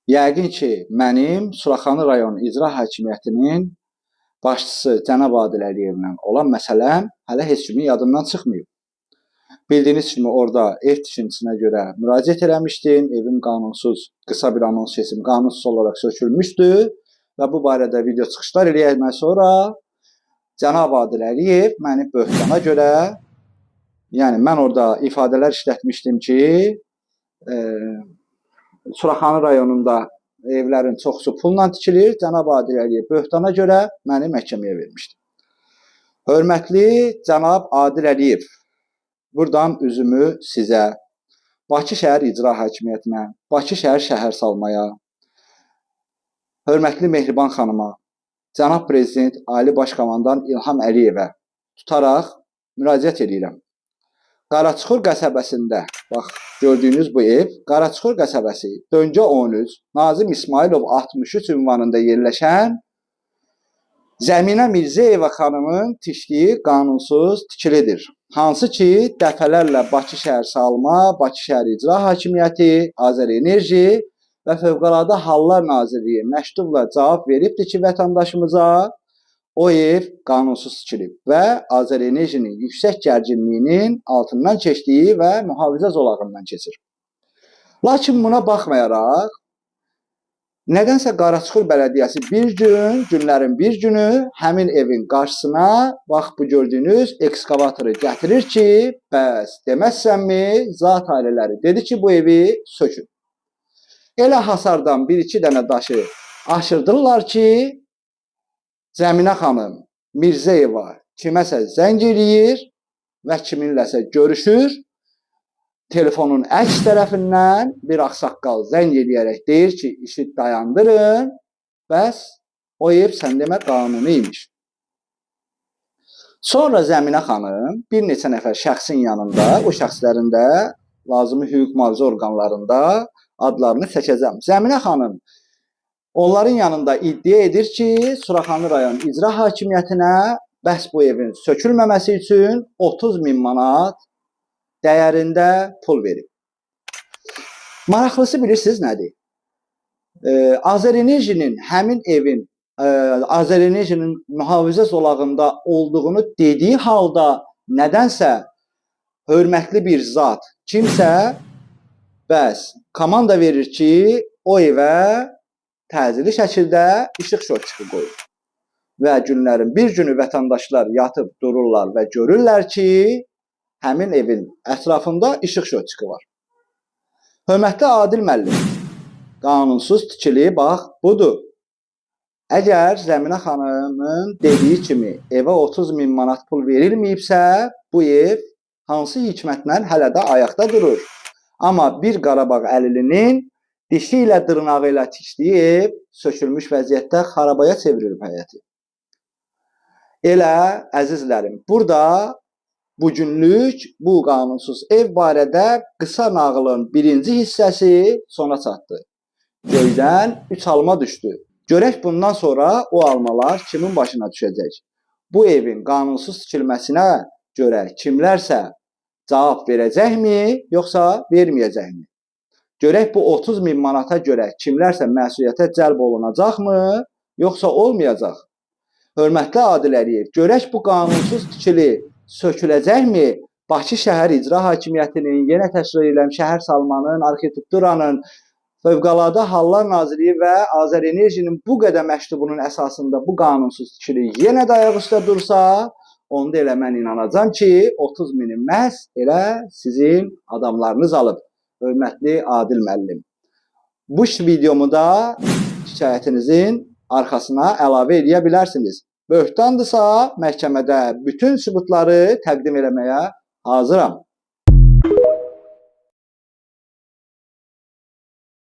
Yəqin ki, mənim Suraxanı rayon İcra Hakimiyyətinin başçısı cənab Adil Əliyevlə olan məsələm hələ heç kimin yadından çıxmayıb. Bildiyiniz kimi orada ev tikintisinə görə müraciət eləmişdim. Evim qanunsuz, qısa bir anons keçim, qanunsuz olaraq sökülmüşdü və bu barədə video çıxışlar eləyəndən sonra cənab Adil Əliyev məni böhtana görə, yəni mən orada ifadələr işlətmişdim ki, Suraxanı rayonunda evlərin çoxusu pulla tikilir. Cənab Adil Əliyev böhtana görə məni məhkəməyə vermişdi. Hörmətli cənab Adil Əliyev, buradan üzümü sizə, Bakı şəhər İcra Hakimiyyətinə, Bakı şəhər şəhərsalmaya, hörmətli Mehriban xanıma, cənab prezident Ali Baş Komandan İlham Əliyevə tutaraq müraciət edirəm. Qaraçuxur qəsəbəsində, bax, gördüyünüz bu ev, Qaraçuxur qəsəbəsi, Döngə 13, Nazim İsmailov 63 ünvanında yerləşən Zəminə Mirzəyeva xanımın tikdiyi qanunsuz tikilidir. Hansı ki, dəfələrlə Bakı şəhər salma, Bakı şəhər İcra Hakimiyyəti, Azərenerji və Fövqəladə Hallar Nazirliyi məktubla cavab veribdir ki, vətəndaşımıza o ev qanunsuz tikilib və Azərenerjinin yüksək gərginliyinin altından keçdiyi və mühafizə zolağından keçir. Lakin buna baxmayaraq, nədənsə Qaraçuxur Bələdiyyəsi günlərin bir günü həmin evin qarşısına, bax bu gördüyünüz ekskavatoru gətirir ki, bəs deməzsənmi, zat ailələri dedi ki, bu evi sökün. Elə hasardan bir-iki dənə daşı aşırdırlar ki, Zəminə xanım Mirzəyeva kiməsə zəng eləyir və kiminləsə görüşür. Telefonun əks tərəfindən bir ağsaqqal zəng eləyərək deyir ki, işi dayandırın, bəs o ev sən demə qanuni imiş. Sonra Zəminə xanım bir neçə nəfər şəxsin yanında, o şəxslərin də lazımi hüquq mühafizə orqanlarında adlarını çəkəcəm. Zəminə xanım onların yanında iddia edir ki, Suraxanı rayon İcra Hakimiyyətinə bəhs bu evin sökülməməsi üçün 30.000 manat dəyərində pul verib. Maraqlısı bilirsiniz nədir? Azərenerjinin həmin evin Azərenerjinin mühafizə zolağında olduğunu dediyi halda nədənsə hörmətli bir zat kimsə bəs komanda verir ki, o evə təcili şəkildə işıq şotçusu qoyur. Və günlərin bir günü vətəndaşlar yatıb dururlar və görürlər ki, həmin evin ətrafında işıq şotçusu var. Hörmətli Adil müəllim, qanunsuz tikili, bax, budur. Əgər Zəminə xanımın dediyi kimi evə 30.000 manat pul verilməyibsə, bu ev hansı hikmətlə hələ də ayaqda durur. Amma bir Qarabağ əlilinin dişi ilə dırnağı ilə tikdiyi ev sökülmüş vəziyyətdə xarabaya çevrilib həyəti. Elə, əzizlərim, burada bugünlük bu qanunsuz ev barədə qısa nağılın birinci hissəsi sona çatdı. Göydən 3 alma düşdü. Görək bundan sonra o almalar kimin başına düşəcək? Bu evin qanunsuz tikilməsinə görə kimlərsə cavab verəcəkmi, yoxsa verməyəcəkmi? Görək bu 30.000 manata görə kimlərsə məsuliyyətə cəlb olunacaqmı, yoxsa olmayacaq? Hörmətli Adil Əliyev, görək bu qanunsuz tikili söküləcəkmi? Bakı şəhər İcra Hakimiyyətinin, yenə təkrar edirəm, şəhər salmanın, arxitekturanın, Fövqəladə Hallar Nazirliyi və Azərenerjinin bu qədər məktubunun əsasında bu qanunsuz tikili yenə də ayaq üstə dursa, onda elə mən inanacam ki, 30.000-i məhz elə sizin adamlarınız alıb. Hörmətli Adil müəllim. Bu videomu da şikayətinizin arxasına əlavə edə bilərsiniz. Böhtandırsa məhkəmədə bütün sübutları təqdim eləməyə hazıram.